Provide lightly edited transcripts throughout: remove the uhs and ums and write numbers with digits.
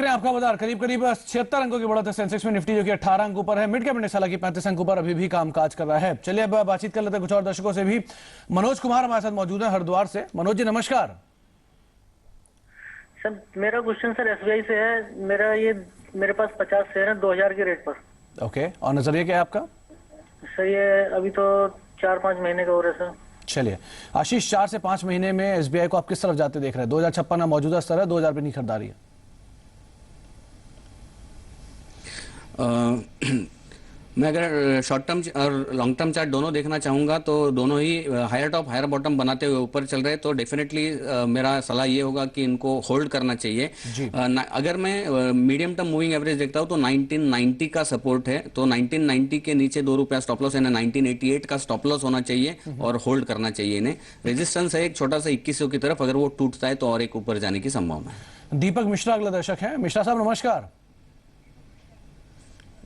आपका बाजार करीब करीब 76 अंकों की बढ़त है सेंसेक्स में। निफ्टी जो कि 18 अंकों पर है। मिड कैप इंडेक्स हालांकि 35 अंकों पर अभी भी कामकाज कर रहा है। चलिए अब बातचीत कर लेते हैं कुछ और दर्शकों से भी। मनोज कुमार हमारे साथ मौजूद है हरिद्वार से। मनोज जी नमस्कार। सर मेरा क्वेश्चन सर एसबीआई से है। मेरे पास 50 शेयर है 2000 के रेट पर। ओके, और नजरिया क्या है आपका? सर ये अभी तो 4-5 महीने का हो रहा है सर। चलिए आशीष, 4 से 5 महीने में एसबीआई को आप किस तरफ जाते देख रहे हैं? 2056 मौजूदा स्तर है, 2000 पे नहीं खरीदारी है। मैं अगर शॉर्ट टर्म और लॉन्ग टर्म चार्ट दोनों देखना चाहूंगा तो दोनों ही हायर टॉप हायर बॉटम बनाते हुए ऊपर चल रहे, तो डेफिनेटली मेरा सलाह ये होगा कि इनको होल्ड करना चाहिए। अगर मैं मीडियम टर्म मूविंग एवरेज देखता हूं तो 1990 का सपोर्ट है, तो 1990 के नीचे ₹2 स्टॉप लॉस है, 1988 का स्टॉप लॉस होना चाहिए और होल्ड करना चाहिए इन्हें। रेजिस्टेंस है एक छोटा सा 2100 की तरफ, अगर वो टूटता है तो और एक ऊपर जाने की संभावना है। दीपक मिश्रा अगला दर्शक है। मिश्रा साहब नमस्कार।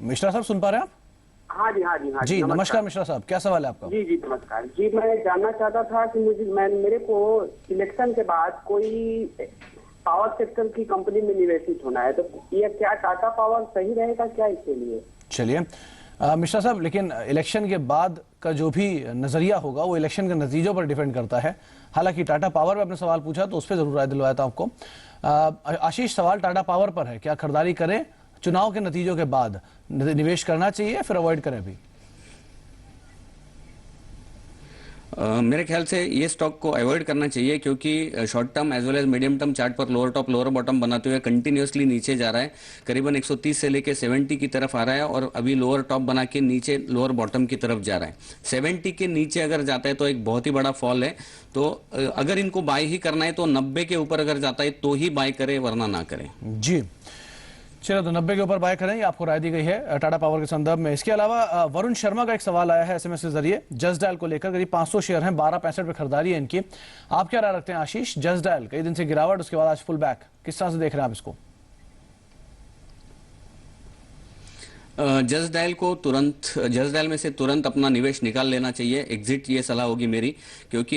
मिश्रा साहब सुन पा रहे हैं आप? हाँ जी नमस्कार मिश्रा साहब, क्या सवाल है आपका? जी नमस्कार जी। मैं जानना चाहता था कि मेरे को इलेक्शन के बाद कोई पावर सेक्टर की कंपनी में निवेशित होना है, तो ये क्या टाटा पावर सही रहेगा क्या इसके लिए? चलिए मिश्रा साहब, लेकिन इलेक्शन के बाद का जो भी नजरिया होगा वो इलेक्शन के नतीजों पर डिपेंड करता है। हालांकि टाटा पावर पे आपने सवाल पूछा तो उस पर जरूर राय दिलवाया था आपको। आशीष, सवाल टाटा पावर पर है, क्या खरीदारी करें चुनाव के नतीजों के बाद? निवेश करना चाहिए फिर अवॉइड करें अभी? मेरे ख्याल से ये स्टॉक को अवॉइड करना चाहिए, क्योंकि short term as well as medium term chart पर लोअर टॉप लोअर बॉटम बनाते हुए कंटिन्यूअसली नीचे जा रहा है। करीबन 130 से लेके 70 की तरफ आ रहा है और अभी लोअर टॉप बना के नीचे लोअर बॉटम की तरफ जा रहा है। 70 के नीचे अगर जाता है तो एक बहुत ही बड़ा फॉल है। तो अगर इनको बाय ही करना है तो 90 के ऊपर अगर जाता है तो ही बाय करें, वरना ना करें। जी चलो, तो 90 के ऊपर बाय करें, ये आपको राय दी गई है टाटा पावर के संदर्भ में। इसके अलावा वरुण शर्मा का एक सवाल आया है एसएमएस के जरिए जस्ट डायल को लेकर। करीब 500 शेयर हैं, 12.65 पे खरीदारी है इनकी। आप क्या राय रखते हैं आशीष? जस्ट डायल कई दिन से गिरावट, उसके बाद आज फुल बैक, किस तरह से देख रहे हैं आप इसको? जस्ट डायल में से तुरंत अपना निवेश निकाल लेना चाहिए, एग्जिट, ये सलाह होगी मेरी। क्योंकि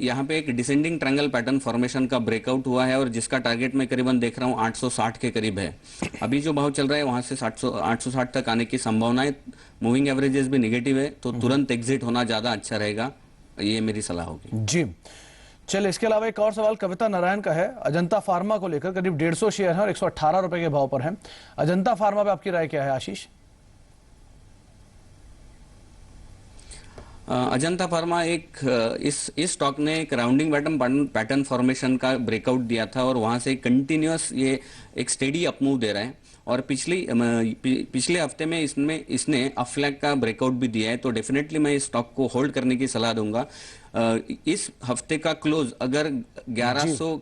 यहाँ पे एक डिसेंडिंग ट्रायंगल पैटर्न फॉर्मेशन का ब्रेकआउट हुआ है और जिसका टारगेट मैं करीबन देख रहा हूँ 860 के करीब है। अभी जो भाव चल रहा है वहां से 860 तक आने की संभावना है। मूविंग एवरेजेस भी निगेटिव है, तो तुरंत एग्जिट होना ज्यादा अच्छा रहेगा, ये मेरी सलाह होगी। जी चलिए, इसके अलावा एक और सवाल कविता नारायण का है अजंता फार्मा को लेकर। करीब 150 शेयर है और 118 रुपए के भाव पर है। अजंता फार्मा पे आपकी राय क्या है आशीष? अजंता फार्मा इस स्टॉक ने एक राउंडिंग पैटर्न फॉर्मेशन का ब्रेकआउट दिया था और वहां से कंटिन्यूअस ये एक स्टेडी अपमूव दे रहा है। और पिछले हफ्ते में इसने अफ्लैग का ब्रेकआउट भी दिया है, तो डेफिनेटली मैं इस स्टॉक को होल्ड करने की सलाह दूंगा। इस हफ्ते का क्लोज अगर 1100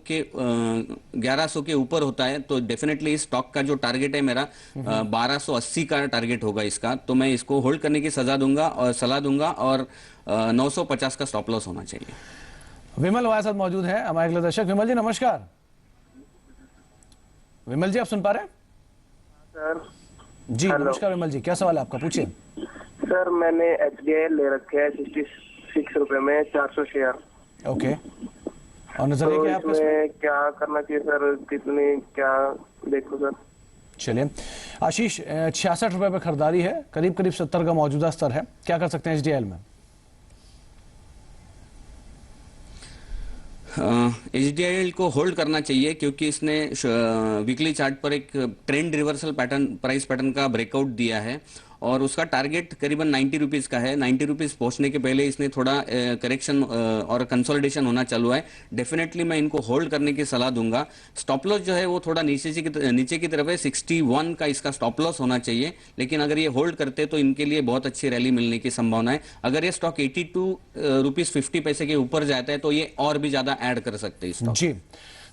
के ऊपर होता है तो डेफिनेटली इस स्टॉक का जो टारगेट है मेरा 1280 का टारगेट होगा इसका, तो मैं इसको होल्ड करने की सलाह दूंगा और 950 का स्टॉप लॉस होना चाहिए। विमल हमारे साथ मौजूद है, हमारे अगले दर्शक। विमल जी नमस्कार। विमल जी आप सुन पा रहे हैं? सर जी नमस्कार विमल जी, क्या सवाल है आपका, पूछिए। सर मैंने एचडीआई ले रखे हैं 66 रुपए में 400 शेयर। ओके, और नजरिया क्या है आपका इसमें? क्या करना चाहिए सर, कितने क्या देखो सर? चलिए आशीष, 66 रुपए पे खरीदारी है, करीब करीब 70 का मौजूदा स्तर है, क्या कर सकते हैं एचडीएल में? एचडीआईएल को होल्ड करना चाहिए, क्योंकि इसने वीकली चार्ट पर एक ट्रेंड रिवर्सल प्राइस पैटर्न का ब्रेकआउट दिया है और उसका टारगेट करीबन 90 रुपीज का है। 90 रुपीज पहुंचने के पहले इसने थोड़ा करेक्शन और कंसोलिडेशन होना चालू है। डेफिनेटली मैं इनको होल्ड करने की सलाह दूंगा। स्टॉप लॉस जो है वो थोड़ा नीचे की तरफ है, 61 का इसका स्टॉप लॉस होना चाहिए, लेकिन अगर ये होल्ड करते तो इनके लिए बहुत अच्छी रैली मिलने की संभावना है। अगर ये स्टॉक 82 रुपीज 50 पैसे के ऊपर जाता है तो ये और भी ज्यादा ऐड कर सकते हैं। जी,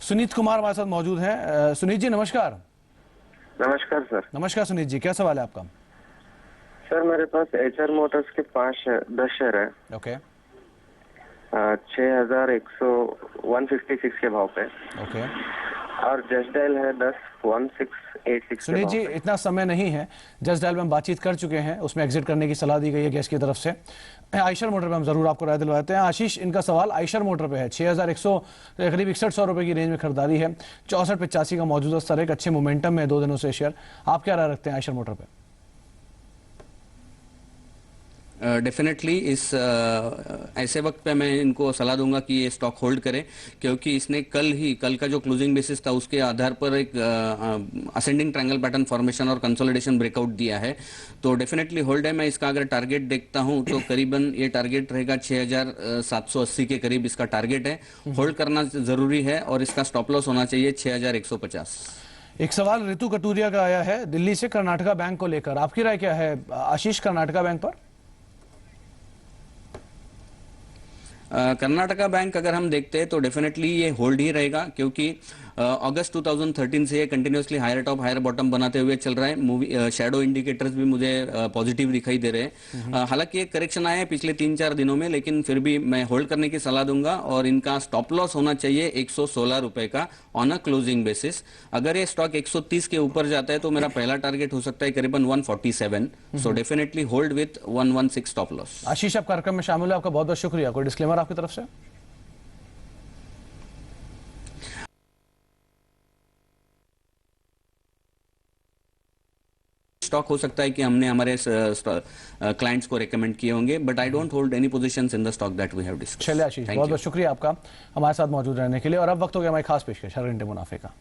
सुनीत कुमार हमारे साथ मौजूद है। सुनीत जी नमस्कार। नमस्कार सर। नमस्कार सुनीत जी, क्या सवाल है आपका? सर मेरे पास एचआर मोटर्स के 10 शेयर है। ओके, 156 के भाव पे। ओके, और जस्ट डायल है 10-1686 सुनील जी, इतना समय नहीं है, जस्ट डायल में हम बातचीत कर चुके हैं, उसमें एग्जिट करने की सलाह दी गई है गेस्ट की तरफ से। आयशर मोटर पे हम जरूर आपको राय दिलवाते हैं। आशीष, इनका सवाल आयशर मोटर पे है, 6100 करीब 6100 रुपए की रेंज में खरीदारी है, 6485 का मौजूदा स्तर है, एक अच्छे मोमेंटम में 2 दिनों से शेयर। आप क्या राय रखते हैं आयशर मोटर पे? डेफिनेटली ऐसे वक्त पे मैं इनको सलाह दूंगा कि ये स्टॉक होल्ड करें, क्योंकि इसने कल का जो क्लोजिंग बेसिस था उसके आधार पर एक असेंडिंग ट्रायंगल पैटर्न फॉर्मेशन और कंसोलिडेशन ब्रेकआउट दिया है, तो डेफिनेटली होल्ड है। मैं इसका अगर टारगेट देखता हूं तो करीबन ये टारगेट रहेगा 6780 के करीब इसका टारगेट है। होल्ड करना जरूरी है और इसका स्टॉप लॉस होना चाहिए 6150। एक सवाल ऋतु कटूरिया का आया है दिल्ली से कर्नाटका बैंक को लेकर, आपकी राय क्या है आशीष कर्नाटका बैंक पर? कर्नाटका बैंक अगर हम देखते हैं तो डेफिनेटली ये होल्ड ही रहेगा, क्योंकि अगस्त 2013 से ये continuously higher top higher bottom बनाते हुए चल रहा है। मूवी शैडो इंडिकेटर्स भी मुझे पॉजिटिव दिखाई दे रहे हैं। हालांकि एक करेक्शन आया है पिछले 3-4 दिनों में, लेकिन फिर भी मैं होल्ड करने की सलाह दूंगा और इनका स्टॉप लॉस होना चाहिए 116 रुपए का ऑन अ क्लोजिंग बेसिस। अगर ये स्टॉक 130 के ऊपर जाता है तो मेरा पहला टारगेट हो सकता है करीबन 147। So definitely hold with 116 stop loss. Ashish, आप कार्यक्रम में शामिल हुए, आपका बहुत बहुत शुक्रिया। कोई डिस्क्लेमर आपकी तरफ से? स्टॉक हो सकता है कि हमने हमारे क्लाइंट्स को रेकमेंड किए होंगे, but I don't hold any positions in the stock that we have discussed. चलिए आशीष, बहुत बहुत शुक्रिया आपका हमारे साथ मौजूद रहने के लिए। और अब वक्त हो गया हमारी खास पेशकश हर घंटे मुनाफे का।